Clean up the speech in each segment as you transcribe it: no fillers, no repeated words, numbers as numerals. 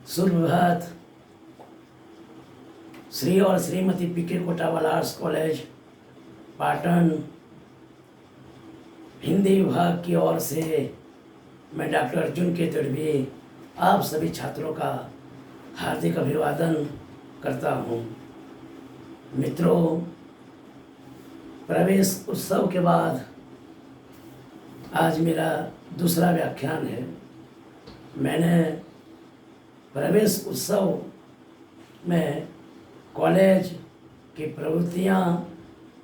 सुप्रभात। श्री और Shrimati P K. Kotawala arts college Patan Hindi विभाग की ओर से मैं डॉक्टर अर्जुन के तड़वी आप सभी छात्रों का हार्दिक अभिवादन करता हूँ। मित्रों, प्रवेश उत्सव के बाद आज मेरा दूसरा व्याख्यान है। मैंने प्रवेश उत्सव में कॉलेज की प्रवृत्तियाँ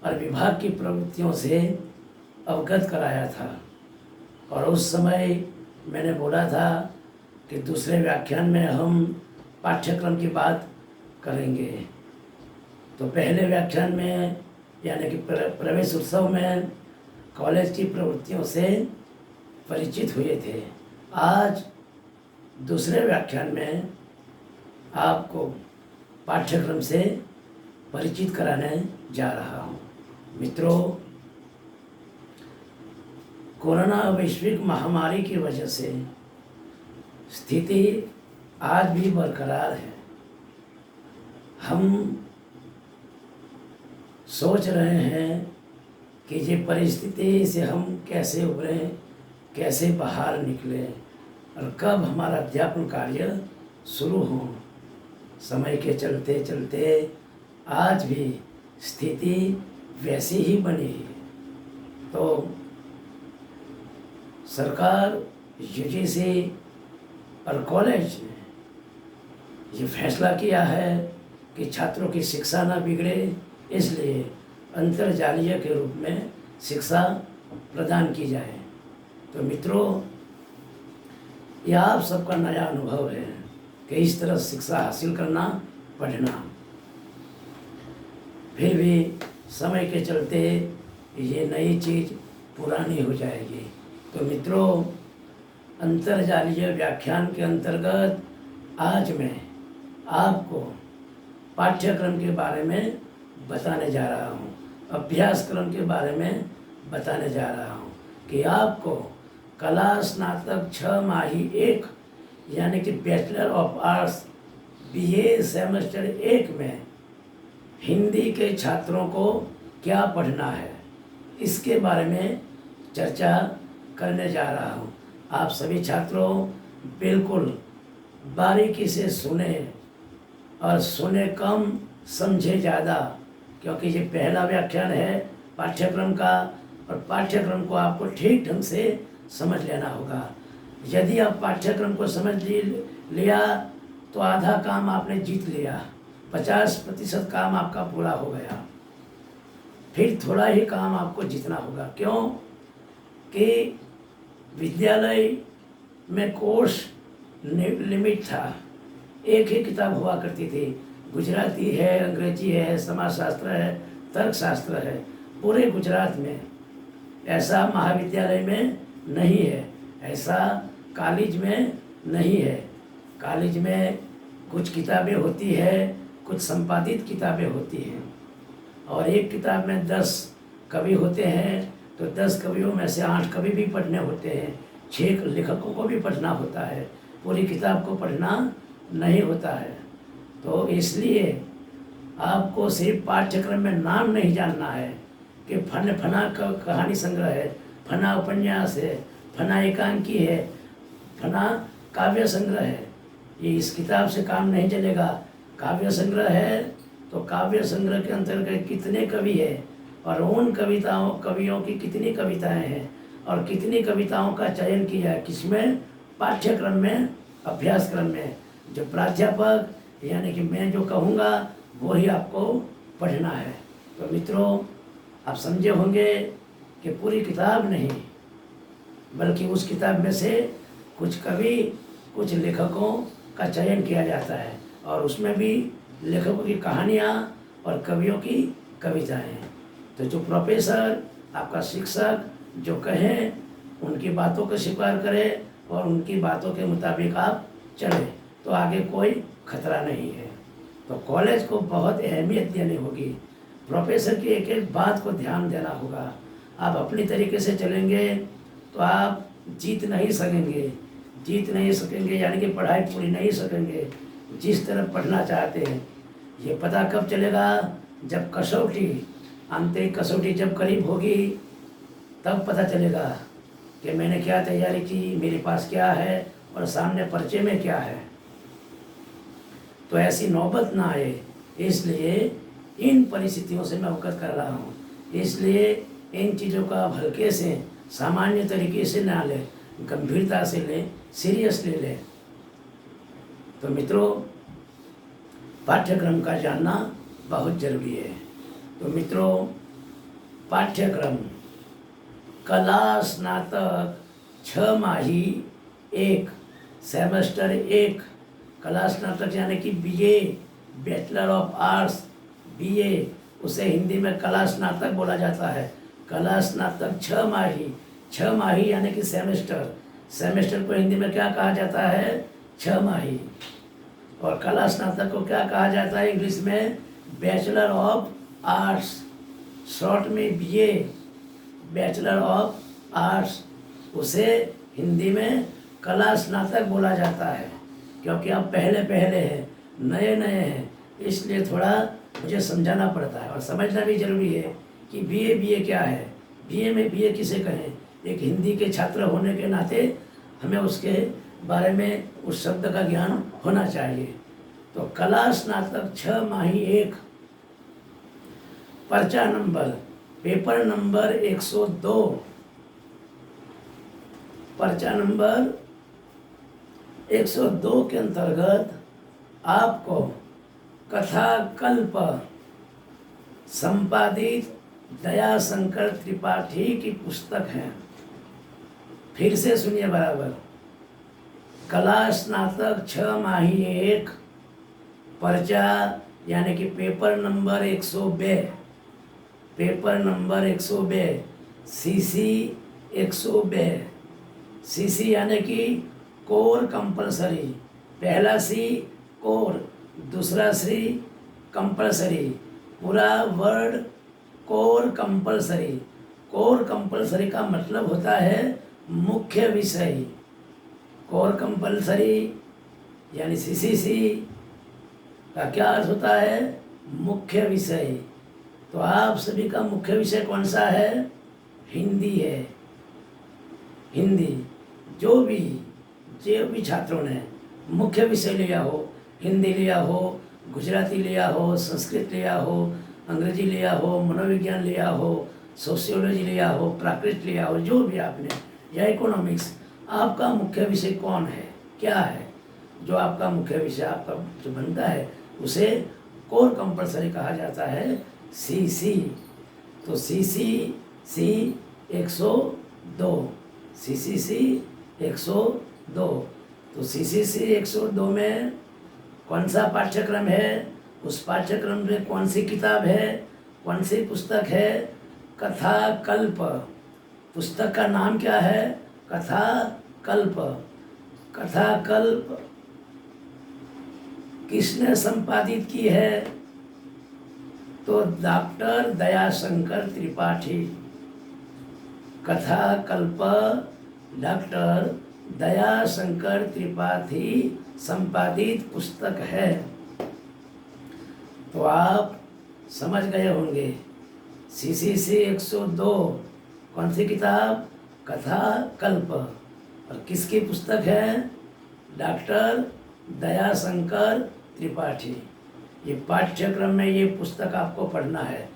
और विभाग की प्रवृत्तियों से अवगत कराया था और उस समय मैंने बोला था कि दूसरे व्याख्यान में हम पाठ्यक्रम की बात करेंगे। तो पहले व्याख्यान में यानी कि प्रवेश उत्सव में कॉलेज की प्रवृत्तियों से परिचित हुए थे। आज दूसरे व्याख्यान में आपको पाठ्यक्रम से परिचित कराने जा रहा हूँ। मित्रों, कोरोना वैश्विक महामारी की वजह से स्थिति आज भी बरकरार है। हम सोच रहे हैं कि ये परिस्थिति से हम कैसे उभरें, कैसे बाहर निकलें और कब हमारा अध्यापन कार्य शुरू हो। समय के चलते चलते आज भी स्थिति वैसी ही बनी है। तो सरकार, यूजीसी और कॉलेज ने ये फैसला किया है कि छात्रों की शिक्षा न बिगड़े, इसलिए अंतर्जालीय के रूप में शिक्षा प्रदान की जाए। तो मित्रों, यह आप सबका नया अनुभव है कि इस तरह शिक्षा हासिल करना, पढ़ना। फिर भी समय के चलते ये नई चीज़ पुरानी हो जाएगी। तो मित्रों, अंतर्जालीय व्याख्यान के अंतर्गत आज मैं आपको पाठ्यक्रम के बारे में बताने जा रहा हूँ, अभ्यासक्रम के बारे में बताने जा रहा हूँ कि आपको कला स्नातक 6 माही 1 यानी कि bachelor of arts BA semester 1 में हिंदी के छात्रों को क्या पढ़ना है, इसके बारे में चर्चा करने जा रहा हूँ। आप सभी छात्रों बिल्कुल बारीकी से सुने और सुने कम, समझे ज़्यादा, क्योंकि ये पहला व्याख्यान है पाठ्यक्रम का और पाठ्यक्रम को आपको ठीक ढंग से समझ लेना होगा। यदि आप पाठ्यक्रम को समझ लिया तो आधा काम आपने जीत लिया, 50% काम आपका पूरा हो गया। फिर थोड़ा ही काम आपको जीतना होगा। क्यों कि विद्यालय में कोर्स लिमिट था, एक ही किताब हुआ करती थी। गुजराती है, अंग्रेजी है, समाजशास्त्र है, तर्कशास्त्र है। पूरे गुजरात में ऐसा महाविद्यालय में नहीं है, ऐसा कॉलेज में नहीं है। कॉलेज में कुछ किताबें होती है, कुछ संपादित किताबें होती हैं और एक किताब में 10 कवि होते हैं, तो 10 कवियों में से 8 कवि भी पढ़ने होते हैं, 6 लेखकों को भी पढ़ना होता है। पूरी किताब को पढ़ना नहीं होता है। तो इसलिए आपको सिर्फ पाठ्यक्रम में नाम नहीं जानना है कि फना कहानी संग्रह है, फना उपन्यास है, फना एकांकी है, फना काव्य संग्रह है। ये इस किताब से काम नहीं चलेगा। काव्य संग्रह है तो काव्य संग्रह के अंतर्गत कितने कवि है और उन कवियों की कितनी कविताएं हैं और कितनी कविताओं का चयन किया है, किसमें, पाठ्यक्रम में, अभ्यासक्रम में। जो प्राध्यापक यानी कि मैं जो कहूँगा वो ही आपको पढ़ना है। तो मित्रों, आप समझे होंगे कि पूरी किताब नहीं, बल्कि उस किताब में से कुछ कवि, कुछ लेखकों का चयन किया जाता है और उसमें भी लेखकों की कहानियाँ और कवियों की कविताएं। तो जो प्रोफेसर, आपका शिक्षक जो कहें उनकी बातों को स्वीकार करें और उनकी बातों के मुताबिक आप चलें, तो आगे कोई खतरा नहीं है। तो कॉलेज को बहुत अहमियत देनी होगी, प्रोफेसर की एक एक बात को ध्यान देना होगा। आप अपनी तरीके से चलेंगे तो आप जीत नहीं सकेंगे। जीत नहीं सकेंगे, यानी कि पढ़ाई पूरी नहीं सकेंगे जिस तरह पढ़ना चाहते हैं। ये पता कब चलेगा? जब कसौटी, आंतरिक कसौटी जब करीब होगी तब पता चलेगा कि मैंने क्या तैयारी की, मेरे पास क्या है और सामने पर्चे में क्या है। तो ऐसी नौबत ना आए, इसलिए इन परिस्थितियों से मैं अवगत कर रहा हूँ। इसलिए इन चीज़ों का आप हल्के से, सामान्य तरीके से ना लें, गंभीरता से लें, सीरियसली लें। तो मित्रों, पाठ्यक्रम का जानना बहुत ज़रूरी है। तो मित्रों, पाठ्यक्रम कला स्नातक 6 माही 1 सेमेस्टर 1, कला स्नातक यानी कि BA, bachelor of arts, BA, उसे हिंदी में कला स्नातक बोला जाता है। कला स्नातक 6 माही, 6 माही यानी कि सेमेस्टर, सेमेस्टर को हिंदी में क्या कहा जाता है? 6 माही। और कला स्नातक को क्या कहा जाता है इंग्लिश में? बैचलर ऑफ आर्ट्स, शॉर्ट में बीए, बैचलर ऑफ आर्ट्स, उसे हिंदी में कला स्नातक बोला जाता है। क्योंकि आप पहले हैं, नए हैं, इसलिए थोड़ा मुझे समझाना पड़ता है और समझना भी जरूरी है कि बीए क्या है, बीए में बीए किसे कहें। एक हिंदी के छात्र होने के नाते हमें उसके बारे में, उस शब्द का ज्ञान होना चाहिए। तो कला स्नातक 6 माही 1, पर्चा नंबर, पेपर नंबर 102, पर्चा नंबर 102 के अंतर्गत आपको कथा कल्प संपादित दयाशंकर त्रिपाठी की पुस्तक है। फिर से सुनिए बराबर। कला स्नातक 6 माही 1, पर्चा यानी कि paper number 102, paper number 102, CC 102, CC यानी कि कोर कंपलसरी, पहला सी कोर, दूसरा सी कंपलसरी, पूरा word core compulsory. Core compulsory का मतलब होता है मुख्य विषय। कोर कंपलसरी यानी सीसीसी का क्या अर्थ होता है? मुख्य विषय। तो आप सभी का मुख्य विषय कौन सा है? हिंदी है। हिंदी, जो भी छात्रों ने मुख्य विषय लिया हो, हिंदी लिया हो, गुजराती लिया हो, संस्कृत लिया हो, अंग्रेजी लिया हो, मनोविज्ञान लिया हो, सोशियोलॉजी लिया हो, प्राकृत लिया हो, जो भी आपने, या इकोनॉमिक्स, आपका मुख्य विषय कौन है, क्या है? जो आपका मुख्य विषय आपका जो बनता है उसे कोर कंपलसरी कहा जाता है, सीसी। तो सीसी 102, सीसी 102। तो सीसी 102 में कौन सा पाठ्यक्रम है? उस पाठ्यक्रम में कौन सी किताब है, कौन सी पुस्तक है? कथा कल्प। पुस्तक का नाम क्या है? कथा कल्प। कथा कल्प किसने संपादित की है? तो डॉक्टर दयाशंकर त्रिपाठी। कथा कल्प डॉक्टर दयाशंकर त्रिपाठी संपादित पुस्तक है। तो आप समझ गए होंगे। सीसी 102 कौन सी किताब? कथा कल्प। और किसकी पुस्तक है? डॉक्टर दयाशंकर त्रिपाठी। ये पाठ्यक्रम में ये पुस्तक आपको पढ़ना है।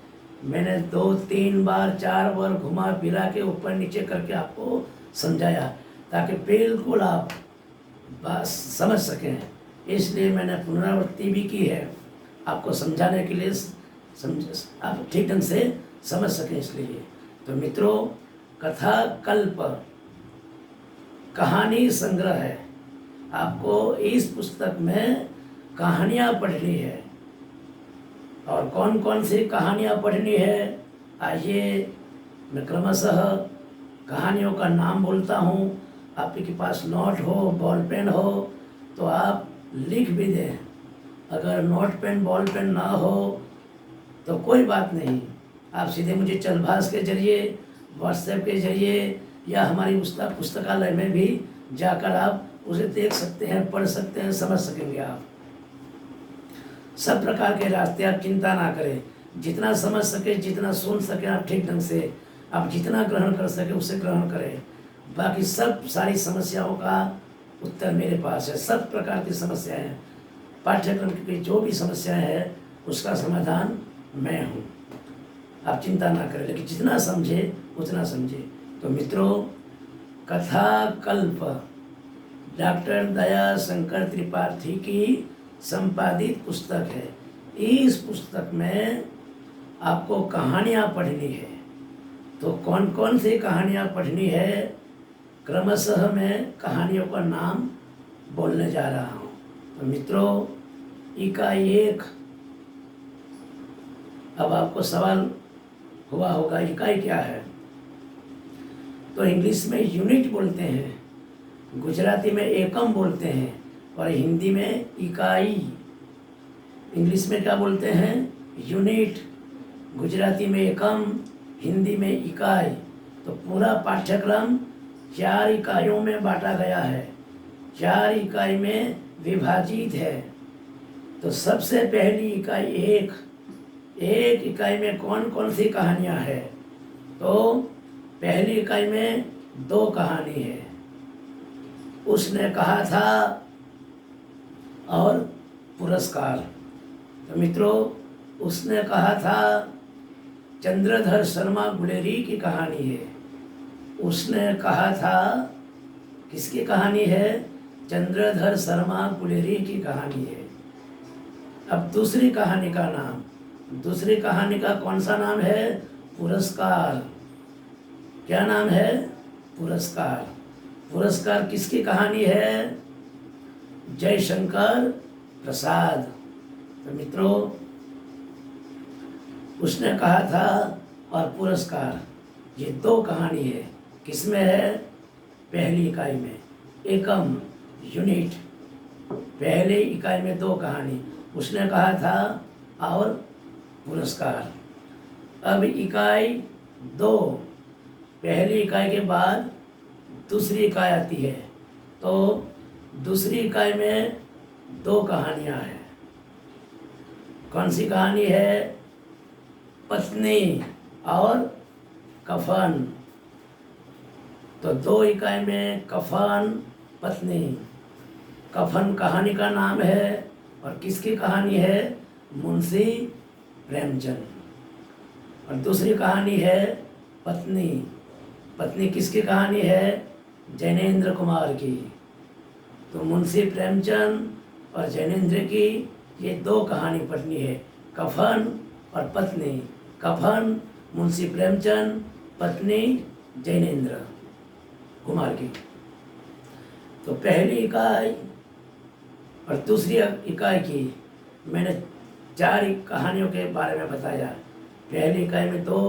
मैंने 2, 3 बार, 4 बार घुमा फिरा के ऊपर नीचे करके आपको समझाया ताकि बिल्कुल आप बस समझ सकें। इसलिए मैंने पुनरावृत्ति भी की है आपको समझाने के लिए, आप ठीक ढंग से समझ सकें इसलिए। तो मित्रों, कथा कल्प कहानी संग्रह है। आपको इस पुस्तक में कहानियाँ पढ़नी है। और कौन कौन सी कहानियाँ पढ़नी है, आइए मैं क्रमशः कहानियों का नाम बोलता हूँ। आपके पास नोट हो, बॉल पेन हो तो आप लिख भी दें। अगर नोट पेन बॉल पेन ना हो तो कोई बात नहीं, आप सीधे मुझे चलभास के जरिए, व्हाट्सएप के जरिए या हमारी पुस्तकालय में भी जाकर आप उसे देख सकते हैं, पढ़ सकते हैं, समझ सकेंगे आप। सब प्रकार के रास्ते, आप चिंता ना करें। जितना समझ सके, जितना सुन सके आप ठीक ढंग से, आप जितना ग्रहण कर सके उसे ग्रहण करें। बाकी सब सारी समस्याओं का उत्तर मेरे पास है। सब प्रकार की समस्याएं हैं, पाठ्यक्रम की जो भी समस्याएं हैं उसका समाधान मैं हूँ। आप चिंता ना करें, लेकिन जितना समझे उतना समझे। तो मित्रों, कथा कल्प डॉक्टर दया शंकर त्रिपाठी की संपादित पुस्तक है। इस पुस्तक में आपको कहानियाँ पढ़नी है। तो कौन कौन सी कहानियाँ पढ़नी है, क्रमशः मैं कहानियों का नाम बोलने जा रहा हूँ। तो मित्रों, इकाई 1, अब आपको सवाल हुआ होगा इकाई क्या है। तो इंग्लिश में यूनिट बोलते हैं, गुजराती में एकम बोलते हैं, और हिंदी में इकाई। इंग्लिश में क्या बोलते हैं, यूनिट, गुजराती में एकम, हिंदी में इकाई। तो पूरा पाठ्यक्रम 4 इकाइयों में बांटा गया है, 4 इकाई में विभाजित है। तो सबसे पहली इकाई 1, एक इकाई में कौन कौन सी कहानियाँ हैं। तो पहली इकाई में 2 कहानी है, उसने कहा था और पुरस्कार। तो मित्रों, उसने कहा था चंद्रधर शर्मा गुलेरी की कहानी है। उसने कहा था, किसकी कहानी है, चंद्रधर शर्मा गुलेरी की कहानी है। अब दूसरी कहानी का नाम, दूसरी कहानी का कौन सा नाम है, पुरस्कार। क्या नाम है, पुरस्कार। पुरस्कार किसकी कहानी है, जयशंकर प्रसाद। तो मित्रों, उसने कहा था और पुरस्कार, ये 2 कहानी है। किसमें है, पहली इकाई में, एकम यूनिट, पहली इकाई में 2 कहानी, उसने कहा था और पुरस्कार। अब इकाई 2, पहली इकाई के बाद दूसरी इकाई आती है। तो दूसरी इकाई में 2 कहानियाँ हैं। कौन सी कहानी है, पत्नी और कफन। तो 2 इकाई में कफन, पत्नी। कफन कहानी का नाम है, और किसकी कहानी है, मुंशी प्रेमचंद। और दूसरी कहानी है पत्नी। पत्नी किसकी कहानी है, जैनेन्द्र कुमार की। तो मुंशी प्रेमचंद और जैनेन्द्र की ये 2 कहानी पढ़नी है, कफन और पत्नी। कफन मुंशी प्रेमचंद, पत्नी जैनेन्द्र कुमार की। तो पहली इकाई और दूसरी इकाई की मैंने 4 कहानियों के बारे में बताया। पहली इकाई में 2,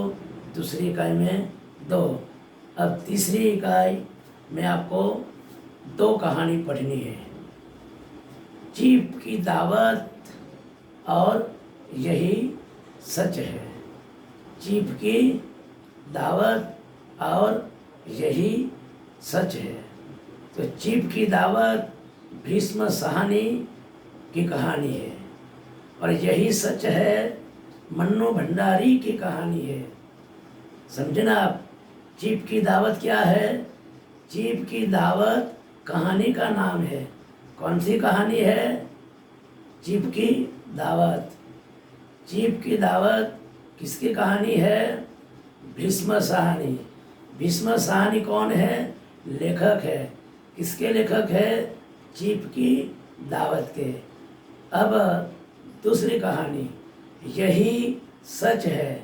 दूसरी इकाई में 2। अब तीसरी इकाई में आपको 2 कहानी पढ़नी है, चीफ की दावत और यही सच है। चीफ की दावत और यही सच है। तो चीफ की दावत भीष्म साहनी की कहानी है, और यही सच है मन्नू भंडारी की कहानी है। समझना आप, चीफ की दावत क्या है, चीफ की दावत कहानी का नाम है। कौन सी कहानी है, चीफ की दावत। चीफ की दावत किसकी कहानी है, भीष्म साहनी। भीष्म साहनी कौन है, लेखक है। किसके लेखक है, चीफ की दावत के। अब दूसरी कहानी, यही सच है।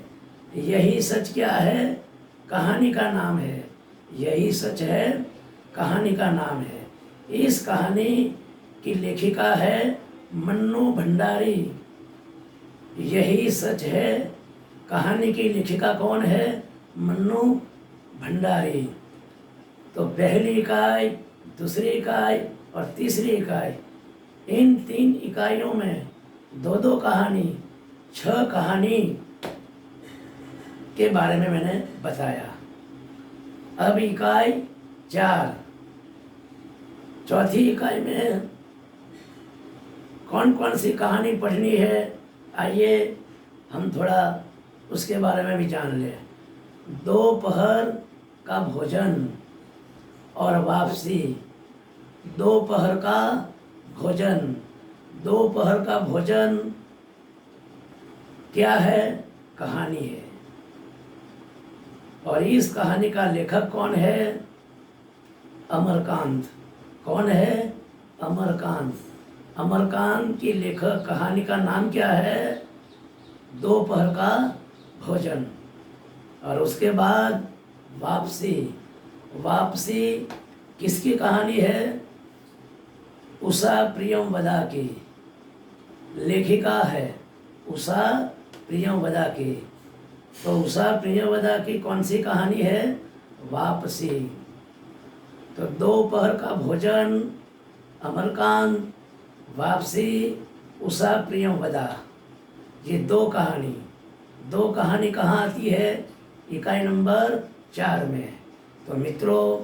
यही सच क्या है, कहानी का नाम है। यही सच है, कहानी का नाम है। इस कहानी की लेखिका है मन्नू भंडारी। यही सच है, कहानी की लेखिका कौन है, मन्नू भंडारी। तो पहली इकाई, दूसरी इकाई और तीसरी इकाई, इन 3 इकाइयों में 2-2 कहानी, 6 कहानी के बारे में मैंने बताया। अब इकाई 4, चौथी इकाई में कौन कौन सी कहानी पढ़नी है, आइए हम थोड़ा उसके बारे में भी जान लें। दोपहर का भोजन और वापसी। दोपहर का भोजन, दोपहर का भोजन क्या है? कहानी है। और इस कहानी का लेखक कौन है? अमरकांत। कौन है? अमरकांत। अमरकांत की लेखक कहानी का नाम क्या है? दोपहर का भोजन। और उसके बाद वापसी। वापसी किसकी कहानी है? उषा प्रियमवदा की। लेखिका है उषा प्रियमवदा की। तो उषा प्रियमवदा की कौन सी कहानी है? वापसी। तो दोपहर का भोजन अमरकांत, वापसी उषा प्रियमवदा, ये दो कहानी कहाँ आती है? इकाई नंबर 4 में। तो मित्रों,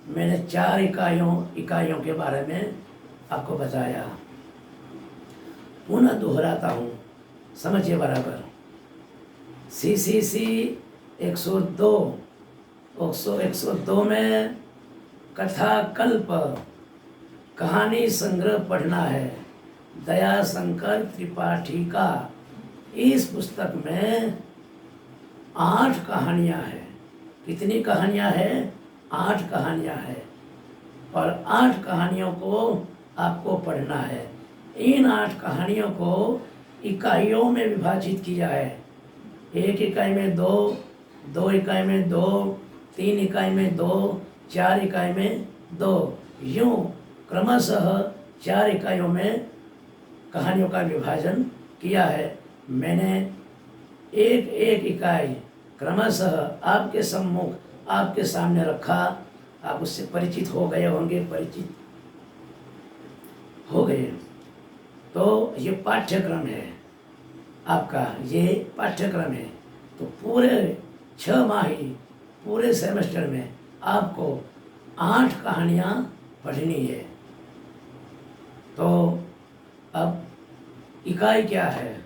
मैंने 4 इकाइयों के बारे में आपको बताया। पुनः दोहराता हूँ, समझिए बराबर। CCC 102 में कथा कल्प कहानी संग्रह पढ़ना है, दया शंकर त्रिपाठी का। इस पुस्तक में 8 कहानियाँ हैं। कितनी कहानियाँ हैं? 8 कहानियाँ हैं। और 8 कहानियों को आपको पढ़ना है। इन 8 कहानियों को इकाइयों में विभाजित किया है। 1 इकाई में 2, 2 इकाई में 2, 3 इकाई में 2, 4 इकाई में 2, यूँ क्रमशः 4 इकाइयों में कहानियों का विभाजन किया है। मैंने एक एक इकाई क्रमशः आपके सम्मुख, आपके सामने रखा। आप उससे परिचित हो गए होंगे, परिचित हो गए। तो ये पाठ्यक्रम है आपका, ये पाठ्यक्रम है। तो पूरे 6 माही, पूरे सेमेस्टर में आपको 8 कहानियाँ पढ़नी है। तो अब इकाई क्या है,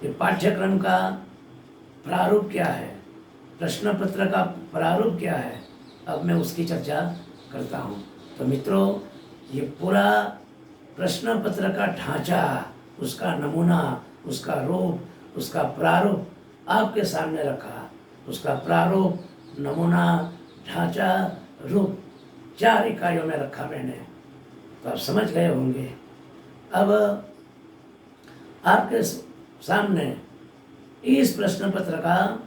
ये पाठ्यक्रम का प्रारूप क्या है, प्रश्न पत्र का प्रारूप क्या है, अब मैं उसकी चर्चा करता हूँ। तो मित्रों, ये पूरा प्रश्न पत्र का ढांचा, उसका नमूना, उसका रूप, उसका प्रारूप आपके सामने रखा। उसका प्रारूप, नमूना, ढांचा, रूप 4 इकाइयों में रखा मैंने। तो आप समझ गए होंगे। अब आपके सामने इस प्रश्न पत्र का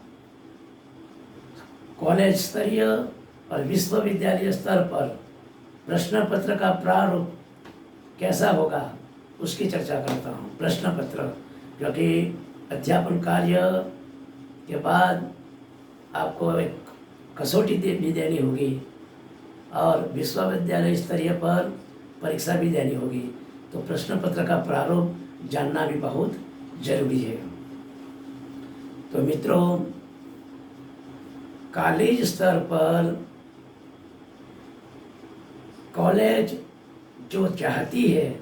कॉलेज स्तरीय और विश्वविद्यालय स्तर पर प्रश्न पत्र का प्रारूप कैसा होगा, उसकी चर्चा करता हूँ। प्रश्न पत्र, क्योंकि अध्यापन कार्य के बाद आपको एक कसौटी भी देनी होगी और विश्वविद्यालय स्तरीय पर परीक्षा भी देनी होगी। तो प्रश्न पत्र का प्रारूप जानना भी बहुत जरूरी है। तो मित्रों, कॉलेज स्तर पर कॉलेज जो चाहती है,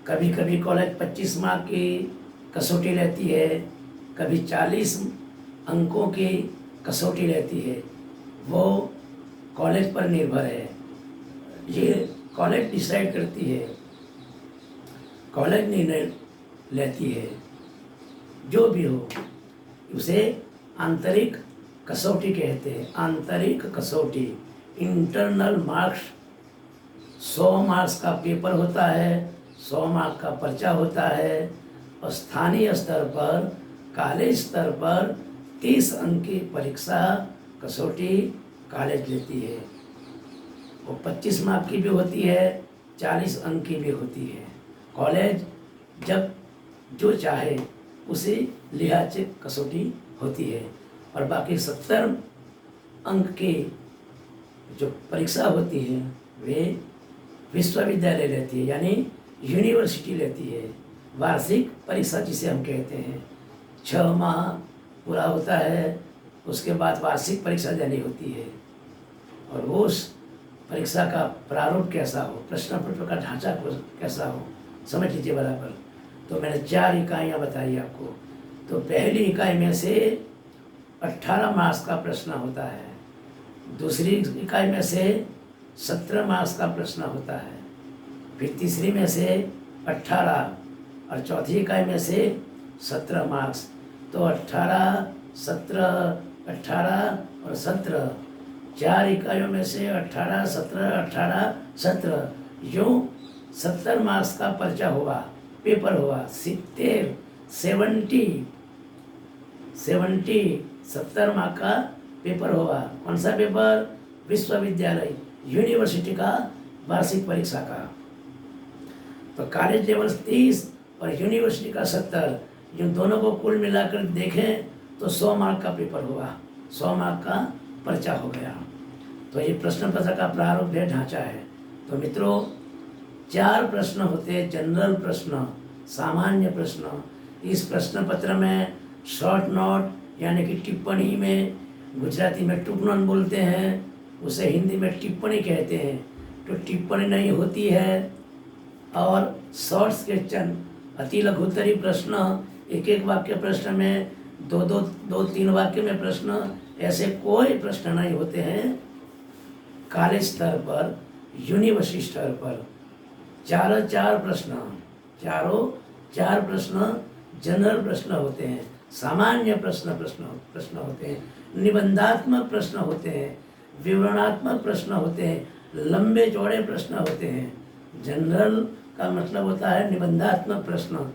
कभी कभी कॉलेज 25 मार्क की कसौटी लेती है, कभी 40 अंकों की कसौटी लेती है। वो कॉलेज पर निर्भर है, ये कॉलेज डिसाइड करती है, कॉलेज निर्णय लेती है। जो भी हो, उसे आंतरिक कसौटी कहते हैं। आंतरिक कसौटी, इंटरनल मार्क्स, 100 मार्क्स का पेपर होता है, 100 मार्क्स का पर्चा होता है। और स्थानीय स्तर पर, कॉलेज स्तर पर 30 अंक की परीक्षा कसौटी कॉलेज लेती है। वो 25 मार्क की भी होती है, 40 अंक की भी होती है। कॉलेज जब जो चाहे उसी लिहाज से कसौटी होती है। और बाकी 70 अंक की जो परीक्षा होती है वे विश्वविद्यालय लेती है, यानी यूनिवर्सिटी लेती है। वार्षिक परीक्षा जिसे हम कहते हैं, 6 माह पूरा होता है, उसके बाद वार्षिक परीक्षा देनी होती है। और उस परीक्षा का प्रारूप कैसा हो, प्रश्न पत्र का ढांचा कैसा हो, समझ लीजिए बराबर। तो मैंने 4 इकाइयाँ बताई आपको। तो पहली इकाई में से 18 मार्क्स का प्रश्न होता है, दूसरी इकाई में से 17 मार्क्स का प्रश्न होता है, फिर तीसरी में से 18 और चौथी इकाई में से 17 मार्क्स। तो 18, 17, 18 और 17, 4 इकाइयों में से 18, 17, 18, 17, यूँ 70 मार्क्स का पर्चा हुआ, पेपर हुआ। 70 मार्क्स का पेपर हुआ। कौन सा पेपर? विश्वविद्यालय यूनिवर्सिटी का वार्षिक परीक्षा का। तो कॉलेज लेवल 30 और यूनिवर्सिटी का 70, इन दोनों को कुल मिलाकर देखें तो 100 मार्क का पेपर हुआ, 100 मार्क का पर्चा हो गया। तो ये प्रश्न पत्र का प्रारूप है, ढांचा है। तो मित्रों 4 प्रश्न होते हैं, जनरल प्रश्न, सामान्य प्रश्न। इस प्रश्न पत्र में शॉर्ट नोट यानी कि टिप्पणी में, गुजराती में टुकनन बोलते हैं, उसे हिंदी में टिप्पणी कहते हैं। तो टिप्पणी नहीं होती है। और शॉर्ट्स क्वेश्चन, अति लघुत्तरी प्रश्न, एक एक वाक्य प्रश्न में, दो तीन वाक्य में प्रश्न, ऐसे कोई प्रश्न नहीं होते हैं। कॉलेज स्तर पर, यूनिवर्सिटी स्तर पर चारों 4 प्रश्न जनरल प्रश्न होते हैं, सामान्य प्रश्न होते हैं, निबंधात्मक प्रश्न होते हैं, विवरणात्मक प्रश्न होते हैं, लंबे चौड़े प्रश्न होते हैं। जनरल का मतलब होता है निबंधात्मक प्रश्न,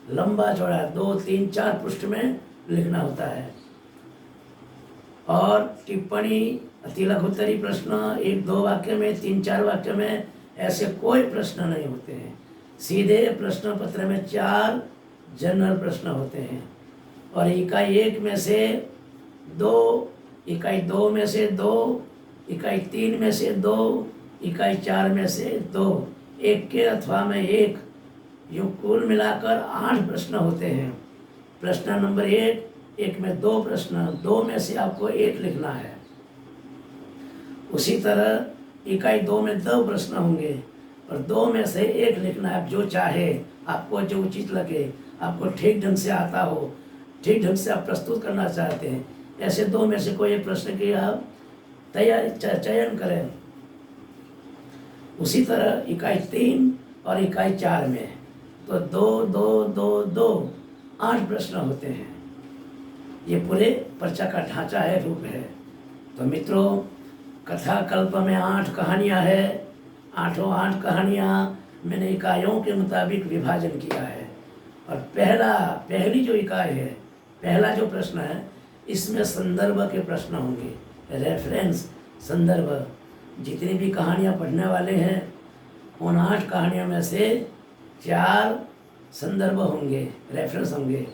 लंबा चौड़ा 2, 3, 4 पृष्ठ में लिखना होता है। और टिप्पणी, अति लघुत्तरी प्रश्न 1-2 वाक्य में, 3-4 वाक्य में, ऐसे कोई प्रश्न नहीं होते हैं। सीधे प्रश्न पत्र में 4 जनरल प्रश्न होते हैं। और इकाई 1 में से 2, इकाई 2 में से 2, इकाई 3 में से 2, इकाई 4 में से 2, एक के अथवा में 1, यूँ कुल मिलाकर 8 प्रश्न होते हैं। प्रश्न नंबर 1 में 2 प्रश्न, 2 में से आपको 1 लिखना है। उसी तरह इकाई 2 में 2 प्रश्न होंगे और 2 में से 1 लिखना है। आप जो चाहे, आपको जो उचित लगे, आपको ठीक ढंग से आता हो, ठीक ढंग से आप प्रस्तुत करना चाहते हैं, ऐसे 2 में से कोई एक प्रश्न की आप चयन करें। उसी तरह इकाई 3 और इकाई 4 में तो 2, 2, 2, 2, 8 प्रश्न होते हैं। ये पूरे पर्चा का ढांचा है, रूप है। तो मित्रों कथा कल्प में 8 कहानियाँ है। 8 कहानियाँ मैंने इकाइयों के मुताबिक विभाजन किया है। और पहली जो इकाई है, पहला जो प्रश्न है, इसमें संदर्भ के प्रश्न होंगे, रेफरेंस, संदर्भ। जितनी भी कहानियाँ पढ़ने वाले हैं, उन 8 कहानियों में से 4 संदर्भ होंगे, रेफरेंस होंगे।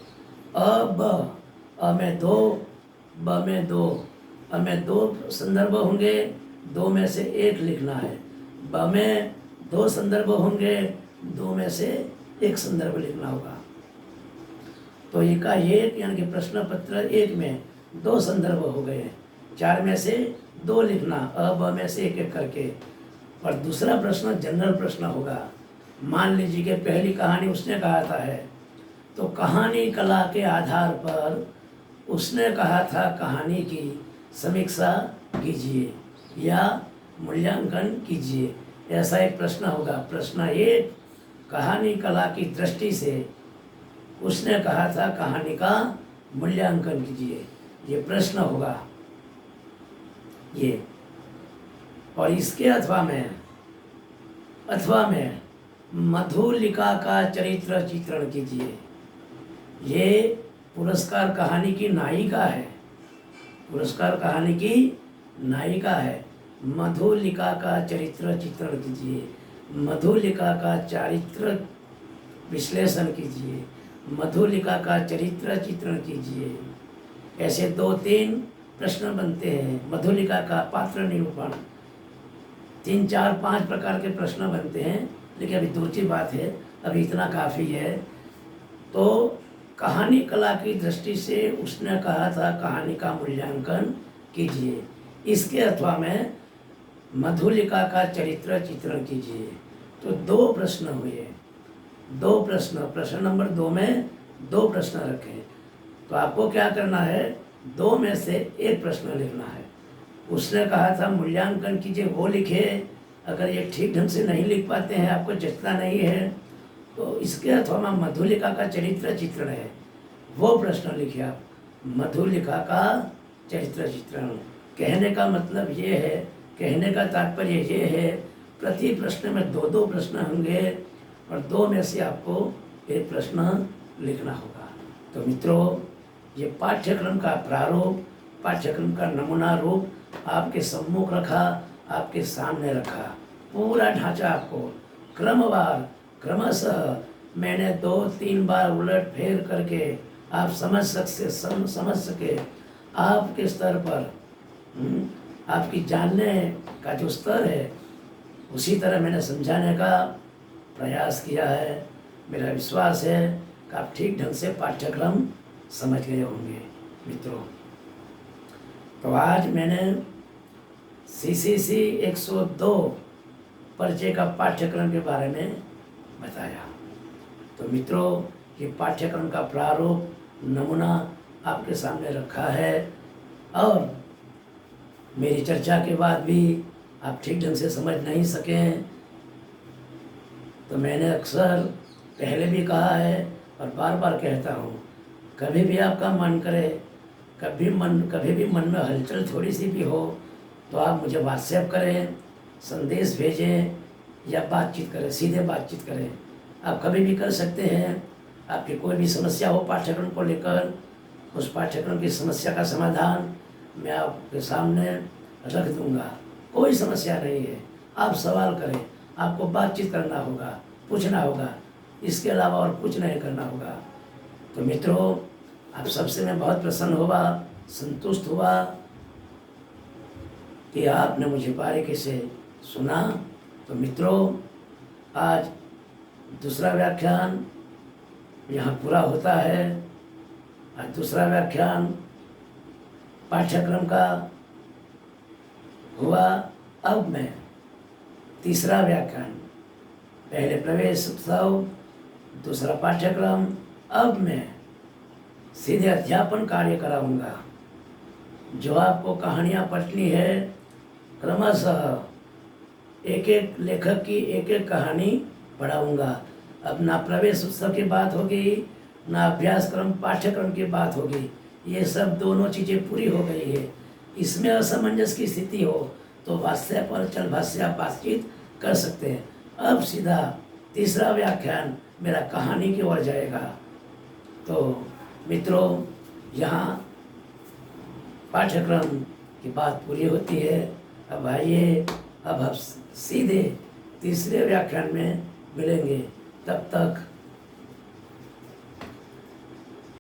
अ में 2, ब में 2, अ में 2 संदर्भ होंगे, 2 में से 1 लिखना है। ब में 2 संदर्भ होंगे, 2 में से 1 संदर्भ लिखना होगा। तो इकाई 1 यानी कि प्रश्न पत्र 1 में 2 संदर्भ हो गए, 4 में से 2 लिखना, अ ब में से 1-1 करके। और दूसरा प्रश्न जनरल प्रश्न होगा। मान लीजिए कि पहली कहानी उसने कहा था है, तो कहानी कला के आधार पर उसने कहा था कहानी की समीक्षा कीजिए या मूल्यांकन कीजिए, ऐसा एक प्रश्न होगा। प्रश्न 1, कहानी कला की दृष्टि से उसने कहा था कहानी का मूल्यांकन कीजिए, ये प्रश्न होगा ये। और इसके अथवा में मधुलिका का चरित्र चित्रण कीजिए। ये पुरस्कार कहानी की नायिका है, पुरस्कार कहानी की नायिका है। मधुलिका का चरित्र चित्रण कीजिए, मधुलिका का चारित्र विश्लेषण कीजिए, मधुलिका का चरित्र चित्रण कीजिए। ऐसे 2-3 प्रश्न बनते हैं। मधुलिका का पात्र निरूपण, 3, 4, 5 प्रकार के प्रश्न बनते हैं। लेकिन अभी दूर की बात है, अभी इतना काफ़ी है। तो कहानी कला की दृष्टि से उसने कहा था कहानी का मूल्यांकन कीजिए। इसके अथवा में मधुलिका का चरित्र चित्रण कीजिए। तो 2 प्रश्न हुए, 2 प्रश्न, प्रश्न नंबर 2 में 2 प्रश्न रखे। तो आपको क्या करना है, 2 में से 1 प्रश्न लिखना है। उसने कहा था मूल्यांकन कीजिए, वो लिखे। अगर ये ठीक ढंग से नहीं लिख पाते हैं, आपको जचता नहीं है, तो इसके अथवा मधुलिका का चरित्र चित्रण है, वो प्रश्न लिखिए आप। मधुलिका का चरित्र चित्रण, कहने का मतलब ये है, कहने का तात्पर्य ये है, प्रति प्रश्न में 2-2 प्रश्न होंगे और 2 में से आपको 1 प्रश्न लिखना होगा। तो मित्रों, ये पाठ्यक्रम का प्रारूप, पाठ्यक्रम का नमूना रूप आपके सम्मुख रखा, आपके सामने रखा। पूरा ढांचा आपको क्रमवार, क्रमशः मैंने 2-3 बार उलट फेर करके आप समझ सके, आपके स्तर पर आपकी जानने का जो स्तर है, उसी तरह मैंने समझाने का प्रयास किया है। मेरा विश्वास है कि आप ठीक ढंग से पाठ्यक्रम समझ गए होंगे मित्रों। तो आज मैंने CCC 102 परिचय का पाठ्यक्रम के बारे में बताया। तो मित्रों, ये पाठ्यक्रम का प्रारूप, नमूना आपके सामने रखा है और मेरी चर्चा के बाद भी आप ठीक ढंग से समझ नहीं सकें, तो मैंने अक्सर पहले भी कहा है और बार बार कहता हूँ, कभी भी आपका मन करे, कभी भी मन में हलचल थोड़ी सी भी हो, तो आप मुझे व्हाट्सएप करें, संदेश भेजें या बातचीत करें, सीधे बातचीत करें। आप कभी भी कर सकते हैं। आपकी कोई भी समस्या हो पाठ्यक्रम को लेकर, उस पाठ्यक्रम की समस्या का समाधान मैं आपके सामने रख दूंगा। कोई समस्या नहीं है, आप सवाल करें, आपको बातचीत करना होगा, पूछना होगा, इसके अलावा और कुछ नहीं करना होगा। तो मित्रों, आप सबसे मैं बहुत प्रसन्न हुआ, संतुष्ट हुआ कि आपने मुझे बारीकी से सुना। तो मित्रों, आज दूसरा व्याख्यान यहाँ पूरा होता है। आज दूसरा व्याख्यान पाठ्यक्रम का हुआ। अब मैं तीसरा व्याख्यान, पहले प्रवेश उत्सव, दूसरा पाठ्यक्रम, अब मैं सीधे अध्यापन कार्य कराऊंगा। जो आपको कहानियाँ पढ़नी है, क्रमशः एक एक लेखक की एक एक कहानी पढ़ाऊंगा। अब ना प्रवेश उत्सव की बात होगी, ना अभ्यासक्रम पाठ्यक्रम की बात होगी। ये सब दोनों चीज़ें पूरी हो गई है। इसमें असमंजस की स्थिति हो तो व्हाट्सएप और चल भाष्य आप बातचीत कर सकते हैं। अब सीधा तीसरा व्याख्यान मेरा कहानी की ओर जाएगा। तो मित्रों, यहाँ पाठ्यक्रम की बात पूरी होती है। अब आइए, अब हम सीधे तीसरे व्याख्यान में मिलेंगे। तब तक